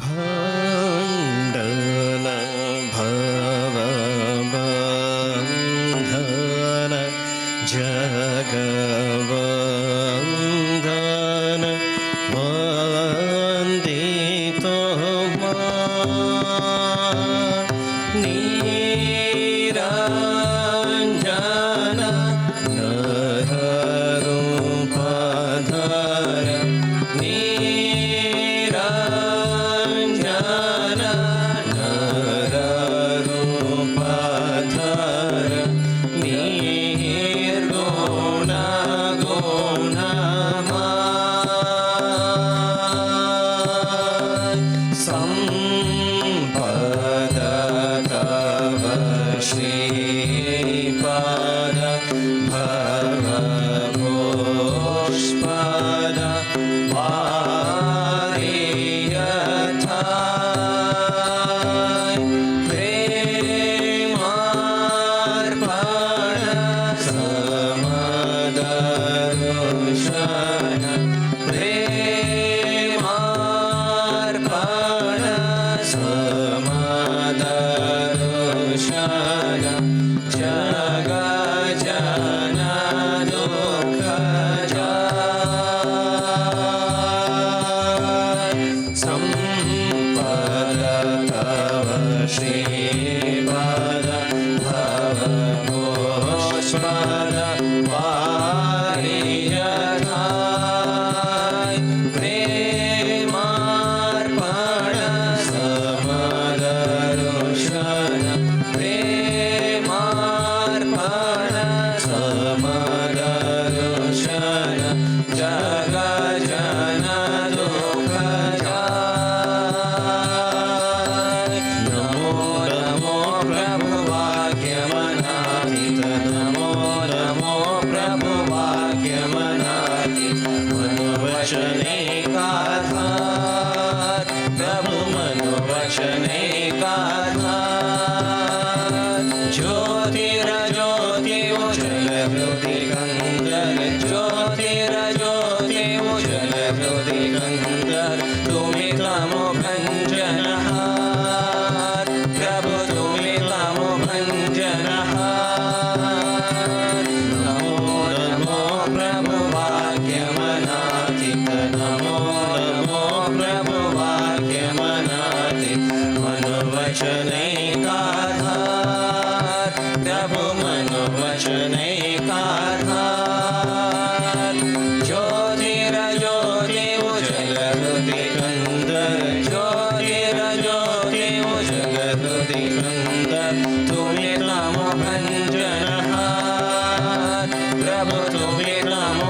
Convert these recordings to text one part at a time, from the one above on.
ಖಂಡನ ಭವಬಂಧನ ಜಗವಂದನ ವಂದಿತೋ ನೀರಂಜನ ನರರೂಪಧರ ನೀರಂಜನ ನರರೂಪಧರ ನಿರ್ಗುಣ ಗುಣಮಯ ಸಂಪದ ತವ ಶ್ರೀಪಾದ ಭವಪುಷ್ಪದ ವಾರಿಯಥಾಯ್ ಪ್ರೇಮಾರ್ಪಣ ಸಮದರುಷನ ಪ್ರೇಮಾರ್ಪಣ ಸಮದರುಷನ ಜಗ ಜನ ದುಃಖ ಸಂಪದ ತವ ಶ್ರೀಪದ ಭವಪುಷ್ಪದ ವಾರಿಯಥಾಯ್ ಪ್ರೇಮಾರ್ಪಣ ಸಮದರುಷನ ಪ್ರೇಮಾರ್ಪಣ ಸಮದರುಷನ ಜಗ ಜನ ದುಃಖ ನಮೋ ನಮೋ ಪ್ರಭು ವಾಕ್ಯಮನಾಧಿತ ನಮೋ ನಮೋ ಪ್ರಭು ವಾಕ್ಯಮನಾಧಿತ ಮನೋವಚನೆ ಗಾಥಾ ಪ್ರಭು ಮನೋವಚನೆ ಗಾಥಾ ज्योतिर ज्योति उज्जल हृदि कंदर ज्योतिर ज्योति उज्जल हृदि कंदर तुम्हें तमो भंजनहार प्रभु तुम्हें तमो भंजनहार नमो नमो प्रभु वाक्यमनाधित नमो नमो प्रभु वाक्यमनाधित मनोवचनैकाधार प्रभु मनोवचनैकाधार ज्योतिर ज्योति उज्जल हृदि कंदर ज्योतिर ज्योति उज्जल हृदि कंदर तुम्हें तमो भंजनहार प्रभु तुम्हें तमो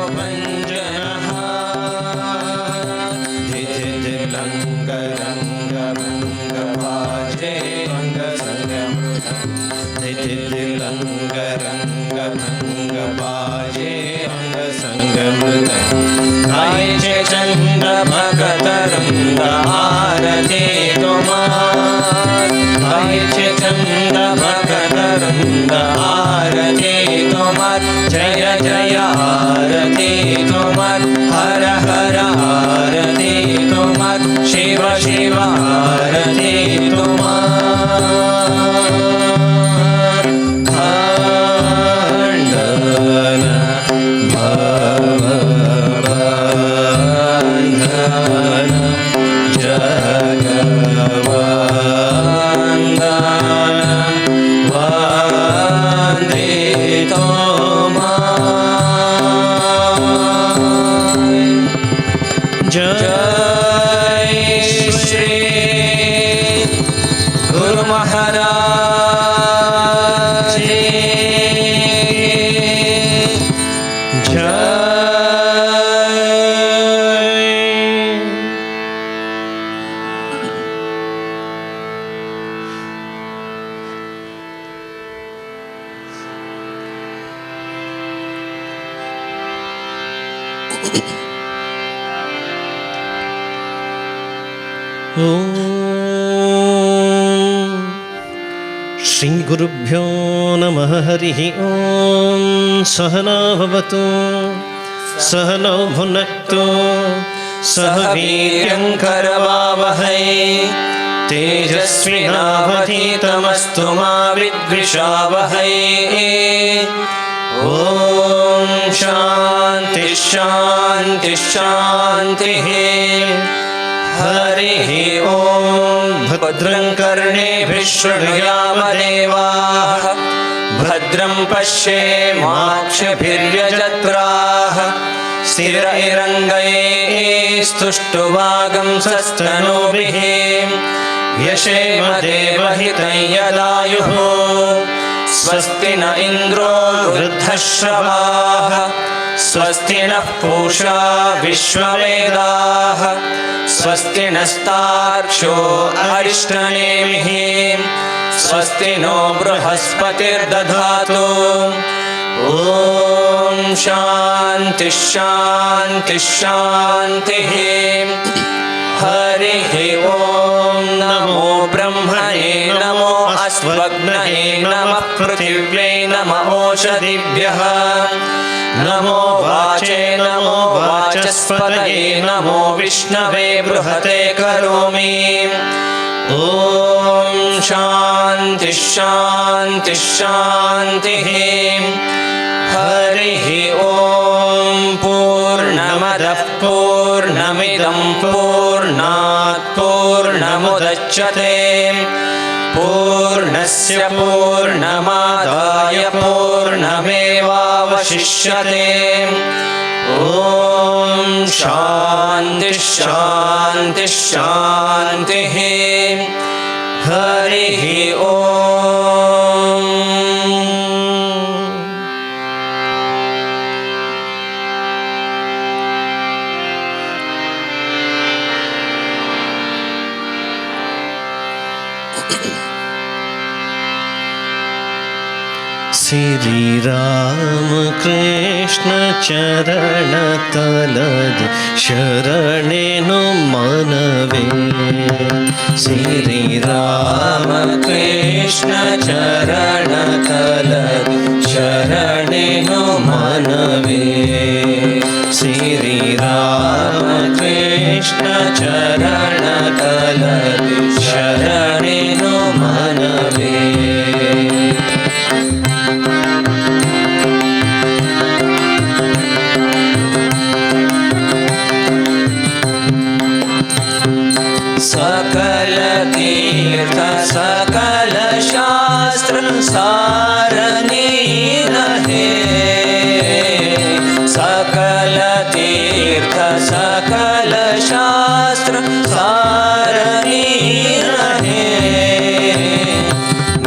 भंजनहार धिधि लंग रंग भंग बाजे अंग संगमृत धिधि लंग रंग भंग बाजे अंग संगमृत गायचे चंद भगत रंग आरती तुमार गायचे चंद भगत रंग आरती तुमार जय जय आरती तुमार हर हर आरती तुमार शिव शिव आरती तुमार खंडन भवबंधन जगवंदन वंदितो जय श्री गुरु महाराज जय श्री गुरुभ्यो नमः हरिः ॐ सहना भवतु सहनौ भुनक्तु सह वीर्यं करवावहै तेजस्विनावधीतमस्तु मा विद्विषावहै। ॐ शान्तिः शान्तिः शान्तिः। हरिः ॐ। भद्रं कर्णेभिः शृणुयाम देवाः भद्रं पश्येमाक्षभिर्यजत्राः स्थिरैरङ्गैस्तुष्टुवागंसस्तनूभिः व्यशेम देवहितं यदायुः। स्वस्ति न इन्द्रो वृद्धश्रवाः स्वस्ति नः पूषा विश्ववेदाः स्वस्ति नस्तार्क्ष्यो अरिष्टनेमिः स्वस्ति नो बृहस्पतिर्दधातु। ॐ शान्तिः शान्तिः शान्तिः। हरिः ॐ। नमो ब्रह्मणे नमो अस्त्वग्नये नमः पृथिव्यै नमः ओषधिभ्यः नमो वाचे नमो वाचस्पतये नमो विष्णवे बृहते करोमि। ॐ शान्तिः शान्तिः शान्तिः। हरिः ॐ। पूर्णमदः पूर्णमिदं पूर्णात् पूर्णमुदच्यते पूर्णस्य पूर्णमादाय पूर्णमेवावशिष्यते। ॐ शान्तिः शान्तिः शान्तिः। हरिः ॐ। श्री राम कृष्ण चरण तलद शरणेनु मनवे। श्री राम कृष्ण चरण तलद शरणेनु मनवे। श्री राम कृष्ण चरण तलद शरणेनु मनवे। सकल तीर्थ सकल शास्त्र सारनी रहे। सकल तीर्थ सकल शास्त्र सारनी रहे।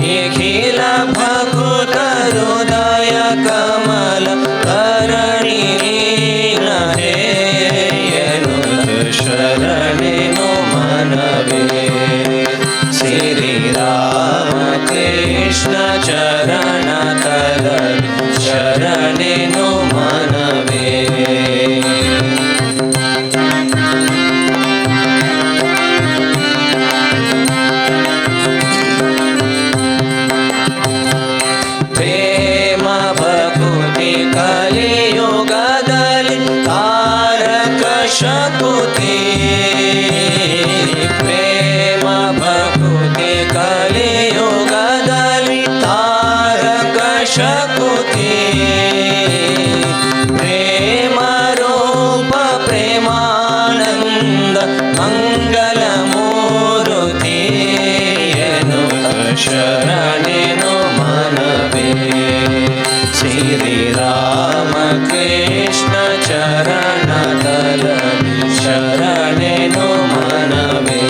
निखिल भकुत हृदय कमल करणी रहे। शरणेनु मनवे। श्री राम कृष्ण चरण तलद शरणेनु मनवे। प्रेम भक्ति कलियुगदलि तारक शकुति। प्रेम भक्ति कलियुगदलि तारक शकुति। प्रेम रूप प्रेमानंद मंगल मूर्ति। शरणेनु मनवे। श्री राम कृष्ण चरण तलद शरणेनु मनवे।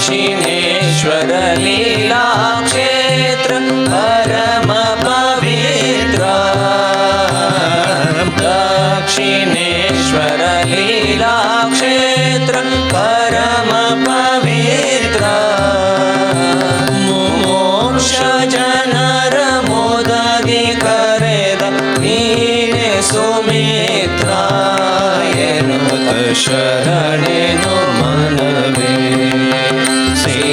दक्षिणेश्वर लीला क्षेत्र परम पवित्र। दक्षिणेश्वर लीला क्षेत्र परम पवित्र। मोक्ष जनर मोदದಿ ಕರೆದ ನೀನೆ ಸುಮಿತ್ರ. ಶರಣೆನು मनवे। श्री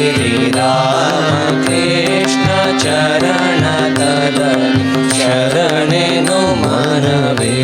ಶ್ರೀರಾಮಕೃಷ್ಣ ಚರಣತಲದಿ ಶರಣೆನು ಮನವೇ.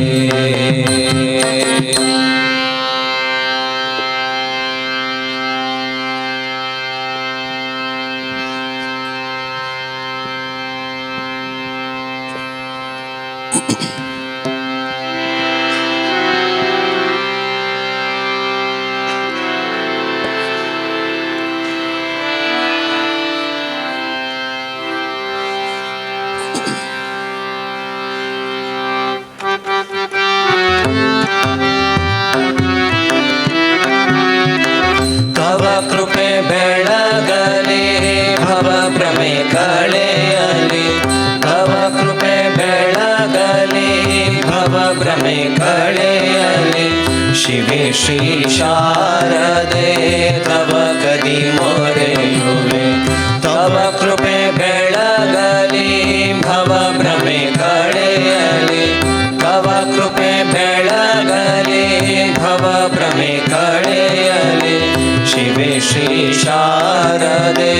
ತವ ಕೃಪೆ ಬೆಳಗಲಿ ಭವ ಭ್ರಮೆ ಕಳೆಯಲಿ, ತವ ಕೃಪೆ ಬೆಳಗಲಿ ಭವ ಭ್ರಮೆ ಕಳೆಯಲಿ. ಶಿವೆ ಶ್ರೀ ಶಾರದೆ ತವ ಕದಿ ಮೊರೆಯುವೆ, ತವ ಕೃಪೆ ಬೆಳಗಲಿ ಭವ ಭ್ರಮೆ ಕಳೆಯಲಿ, ತವ ಕೃಪೆ ಬೆಳಗಲಿ ಭವ ಭ್ರಮೆ ಕಳೆಯಲಿ. ಶಿವೆ ಶ್ರೀ ಶಾರದೆ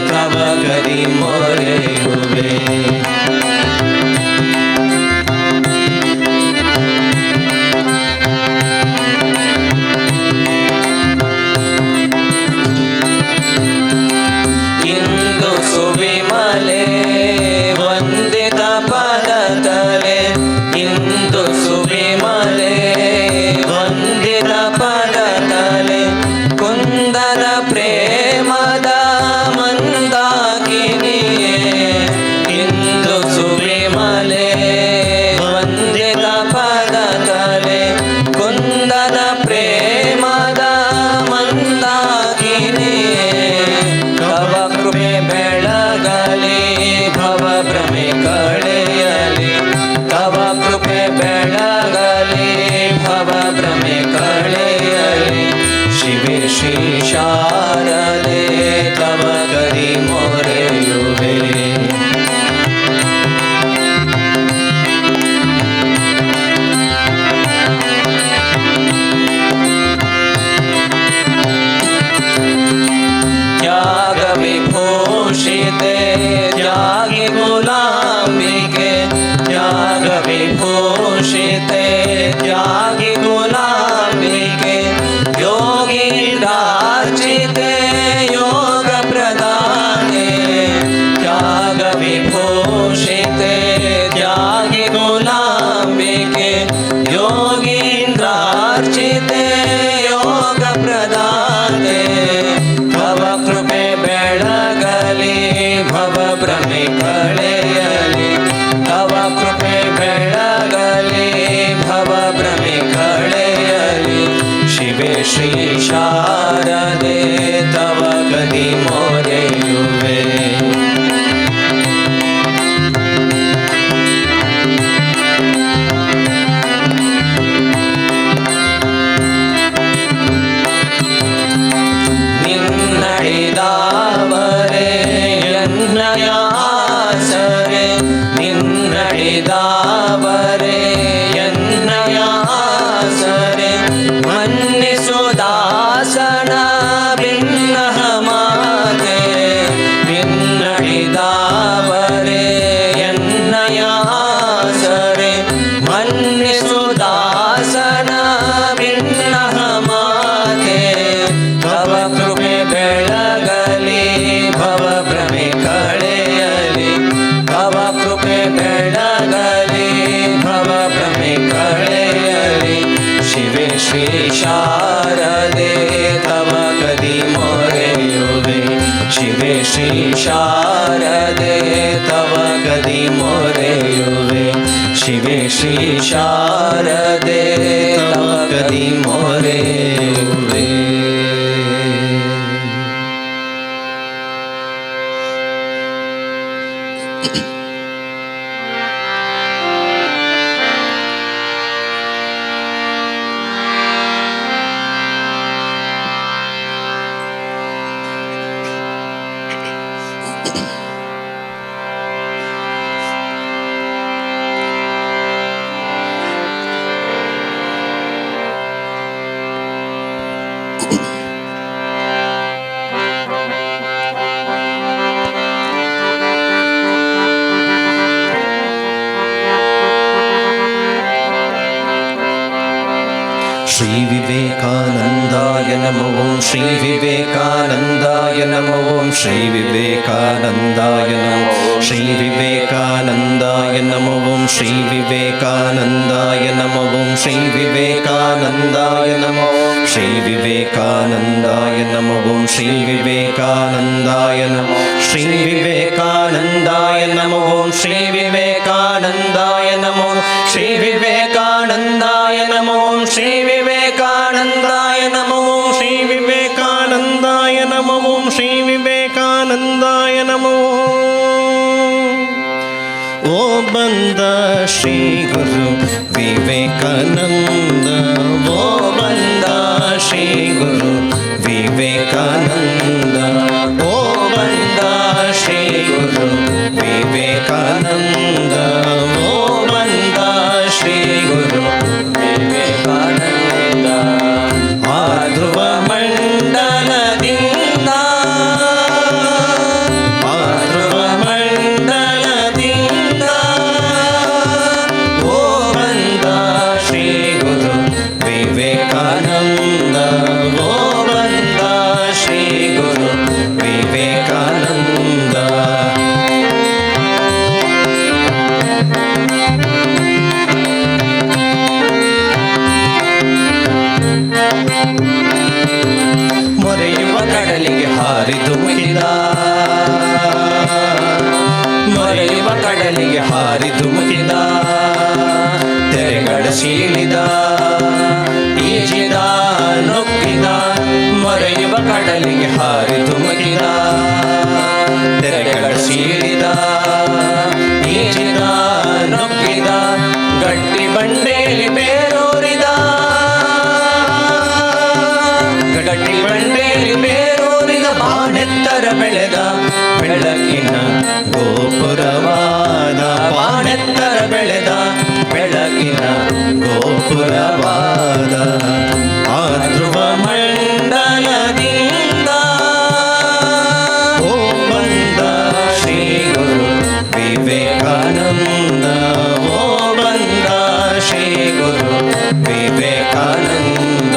ತವ ಕದಿ ಮೊರೆಯುವೆ. ಇಂದು ಸುವಿಮಲೆ ವಂದಿತ ಪದತಲೆ, ಇಂದು ಸುವಿಮಲೆ ವಂದಿತ ಪದತಲೆ. ಕುಂದದ ಪ್ರೇಮದ ಮಂದಾಕಿನಿಯೇ, ಇಂದು ಸುವಿಮಲೆ ವಂದಿತ ಪದತಲೆ. ಕುಂದದ ಪ್ರೇಮದ ಮಂದಾಕಿನಿಯೇ, ತವ ಕೃಪೆ ಬೆಳಗಲಿ ಭವ ಭ್ರಮೆ ಕಳೆಯಲಿ, ತವ ಕೃಪೆ ಬೆಳಗಲಿ ಭವ ಭ್ರಮೆ ಕಳೆಯಲಿ. ಶಿವೆ ಶ್ರೀ ಶಾರದೆ ತವ ಕದಿ ಮೊರೆಯುವೆ. ತ್ಯಾಗ ವಿಭೂಷಿತೆ ತ್ಯಾಗಿ ಗುಲಾಂಬಿಕೆ, ತ್ಯಾಗ ವಿಭೂಷಿತೆ ತ್ಯಾಗಿ ಗುಲಾಂಬಿಕೆ. ಯೋಗೀಂದ್ರಾರ್ಚಿತೆ ಯೋಗ ಪ್ರದಾನೆ, ತ್ಯಾಗ ವಿಭೂಷಿತೆ ತ್ಯಾಗಿ ಗುಲಾಂಬಿಕೆ. ಯೋಗೀಂದ್ರಾರ್ಚಿತೆ ಯೋಗ ಪ್ರದಾನೆ, ಭವ ಕೃಪೆ ಬೆಳಗಲಿ ಭವ ಭ್ರಮೆ ಕಳೆಯಲಿ, ತವ ಕೃಪೆ ಬೆಳಗಲಿ ಭವ ಭ್ರಮೆ ಕಳೆಯಲಿ. ಶಿವೆ ಶ್ರೀ ಶಾರದೆ ತವ ಕದಿ ಮೊರೆಯುವೆ. ನಿನ್ನಡಿದಾವರೆ ಎನ್ನಯ ಆಸರೆ, ನಿನ್ನಡಿದಾವರೆ ಎನ್ನಯ ಆಸರೆ. ಮನ್ನಿಸು ದಾಸನ ಭಿನ್ನಹ ಮಾತೆ, ನಿನ್ನಡಿದಾವರೆ ಎನ್ನಯ ಆಸರೆ. ಮನ್ನಿಸು ದಾಸನ ಭಿನ್ನಹ ಮಾತೆ, ತವ ಕೃಪೆ ಬೆಳಗಲಿ ಭವ ಭ್ರಮೆ ಕಳೆಯಲಿ, ತವ ಕೃಪೆ ಬೆಳಗಲಿ ಭವ ಭ್ರಮೆ ಕಳೆಯಲಿ. ಶಿವೆ ಶ್ರೀ ಶಾರದೆ ತವ ಕದಿ ಮೊರೆಯುವೆ, ಶಿವೆ ಶ್ರೀ ಶಾರದೆ ತವ ಕದಿ ಮೊರೆಯುವೆ. ಶಿವೆ ಶ್ರೀ ಶಾರದೆ ತವ ಕದಿ ಮೊರೆಯುವೆ. ಶ್ರೀ ವಿವೇಕಾನಂದಾಯ ನಮೋ ಓಂ ಶ್ರೀ ವಿವೇಕಾನಂದಾಯ ನಮೋ ಓಂ ಶ್ರೀ ವಿವೇಕಾನಂದಾಯ ನಮೋ ಶ್ರೀ ವಿವೇಕಾನಂದಾಯ ನಮೋ ಓಂ ಶ್ರೀ ವಿವೇಕಾನಂದಾಯ ನಮೋ ಓಂ ಶ್ರೀ ವಿವೇಕಾನಂದಾಯ ನಮೋ ಶ್ರೀ ವಿವೇಕಾನಂದಾಯ ನಮೋ ಓಂ ಶ್ರೀ ವಿವೇಕಾನಂದಾಯ ನಮೋ ಶ್ರೀ ವಿವೇಕಾನಂದಾಯ ನಮೋ ಓಂ ಶ್ರೀ ವಿವೇಕಾನಂದಾಯ ನಮೋ ಶ್ರೀ ವಿವೇಕಾನಂದಾಯ ನಮೋ ಓಂ ಶ್ರೀ ವಿವೇಕಾನಂದಾಯ ನಮೋ ಶ್ರೀ ವಿವೇಕಾನಂದಾಯ ನಮೋ ಓಂ ಶ್ರೀ ವಿವೇಕಾನಂದಾಯ ನಮೋ ಓ ಬಂದ ಶ್ರೀ ಗುರು ವಿವೇಕಾನಂದ ಓ ಬಂದ ಶ್ರೀ ಗುರು ವಿವೇಕಾನಂದ ಓ ಬಂದ ಶ್ರೀ ಗುರು ವಿವೇಕಾನಂದ ಓ ಬಂದ ಶ್ರೀ ಗುರು ವಿವೇಕಾನಂದ ಆ ಧ್ರುವ ಮಂಡಲದಿಂದ ಆ ಧ್ರುವ ಮಂಡಲದಿಂದ ಓ ಬಂದ ಶ್ರೀ ಗುರು ವಿವೇಕಾನಂದ ಓ ಬಂದ ಶ್ರೀ ಗುರು ವಿವೇಕಾನಂದ ಮೊರೆಯುವ ಕಡಲಿಗೆ ಹಾರಿದು ಮುಗಿದ ಮೊರೆಯುವ ಕಡಲಿಗೆ ಹಾರಿದು ಮುಗಿದ ತೆರೆಗಳ ಸೀಳಿದ ಈಜಿದ ನುಗ್ಗಿದ ಮೊರೆಯುವ ಕಡಲಿಗೆ ಹಾರಿದು ಮುಗಿದ ತೆರೆಗಳ ಸೀಳಿದ ಈಜಿದ ನುಗ್ಗಿದ ಗಟ್ಟಿ ಬಂಡೇಲಿ ಬೇರೂರಿದ ಗಟ್ಟಿ ಬಂಡೇಲಿ ಬೇರೂರಿದ ಬಾಣೆತ್ತರ ಬೆಳೆದ ಬೆಳಕಿನ ಗೋಪುರವಾದ ಬಾಣೆತ್ತರ ಬೆಳೆದ ಬೆಳಕಿನ ಗೋಪುರವಾದ ಆ ಧ್ರುವ ಮಂಡಲದಿಂದ ಓ ಬಂದ ಶ್ರೀ ಗುರು ವಿವೇಕಾನಂದ ಓ ಬಂದ ಶ್ರೀ ಗುರು ವಿವೇಕಾನಂದ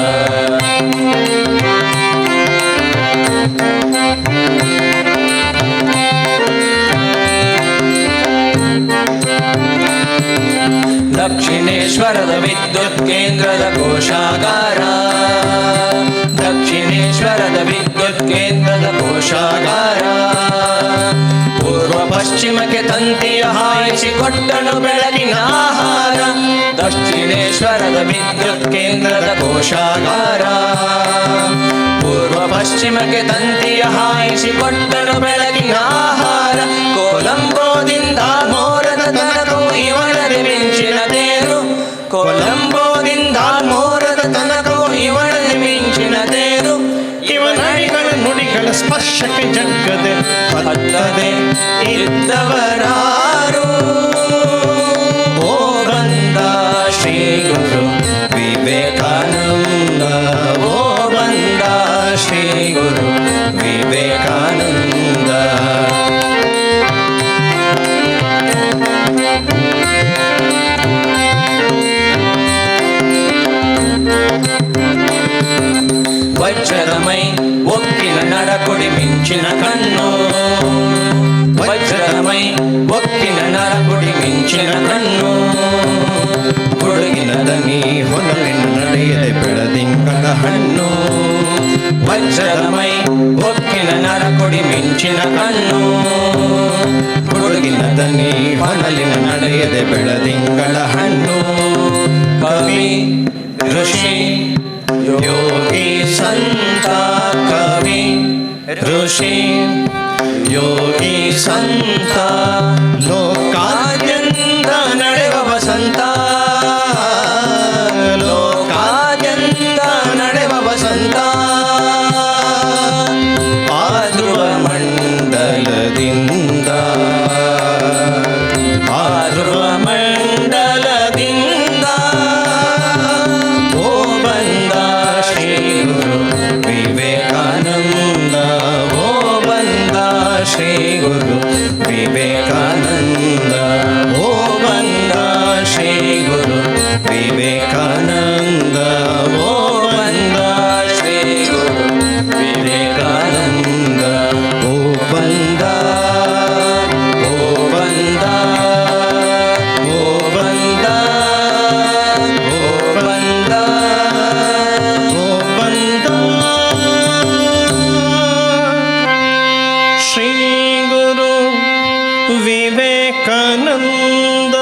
ದಕ್ಷಿಣೇಶ್ವರದ ವಿದ್ಯುತ್ ಕೇಂದ್ರದ ಕೋಶಾಗಾರ ದಕ್ಷಿಣೇಶ್ವರದ ವಿದ್ಯುತ್ ಕೇಂದ್ರದ ಕೋಶಾಗಾರ ಪೂರ್ವ ಪಶ್ಚಿಮಕ್ಕೆ ತಂತಿಯ ಹಾಯಿಸಿ ಕೊಟ್ಟನು ಬೆಳಗಿನ ಆಹಾರ ದಕ್ಷಿಣೇಶ್ವರದ ವಿದ್ಯುತ್ ಕೇಂದ್ರದ ಕೋಶಾಗಾರ ಪೂರ್ವ ಪಶ್ಚಿಮಕ್ಕೆ ತಂತಿಯ ಹಾಯಿಸಿ ಕೊಟ್ಟನು ಬೆಳಗಿನ ಆಹಾರ ಕೊಲಂಬೋದಿಂದ ಮೋರದ ತನಕವು ಇವನದೆ ಮಿಂಚಿನ ತೇರು ಕೊಲಂಬೋದಿಂದ ಮೋರದ ತನಕವು ಇವನದೆ ಮಿಂಚಿನ ತೇರು ಇವನಡಿಗಳ ನುಡಿಗಳ ಸ್ಪರ್ಶಕ್ಕೆ ಜಗ್ಗದೆ ಹತ್ತದೆ ಇದ್ದವರಾರು ಓ ಬಂದ ಶ್ರೀ ಗುರು ವಿವೇಕಾನಂದ ಓ ಬಂದ ಶ್ರೀ ಗುರು ವಿವೇಕಾನಂದ ವಜ್ರಮೈ ಒಕ್ಕಿನ ನರಕೊಡಿ ಮಿಂಚಿನ ಕಣ್ಣು ವಜ್ರಮೈ ಒಕ್ಕಿನ ನರಕೊಡಿ ಮಿಂಚಿನ ಕಣ್ಣು ಹುಡುಗಿನ ದನಿ ಹೊನಲಿನ ನಡೆಯದೆ ಬೆಳದಿಂಗಳ ಹಣ್ಣು ವಜ್ರಮೈ ಒಕ್ಕಿನ ನರಕೊಡಿ ಮಿಂಚಿನ ಕಣ್ಣು ಹುಡುಗಿನ ದನಿ ಹೊನಲಿನ ನಡೆಯದೆ ಬೆಳದಿಂಗಳ ಹಣ್ಣು ಕವಿ ಋಷಿ ಯೋಗಿ ಸಂತ ಕವಿ ಋಷಿ ಯೋಗಿ ಸಂತ ಲೋಕಾದ್ಯಂತ ನಡೆವ ವಸಂತ ಲೋಕಾದ್ಯಂತ ನಡೆವ ವಸಂತ ಆ ಧ್ರುವ ಮಂಡಲದಿಂದ ಆ ಧ್ರುವ ಮಂಡಲದಿಂದ ಓ ಬಂದ ಶ್ರೀ ಗುರು ವಿವೇಕಾನಂದ ಓ ಬಂದ ಶ್ರೀ ಗುರು ವಿವೇಕಾನಂದ ಓ ಬಂದ ಶ್ರೀ ಗುರು ವಿವೇಕಾನಂದ ಓ ಗುರು ವಿವೇಕಾನಂದ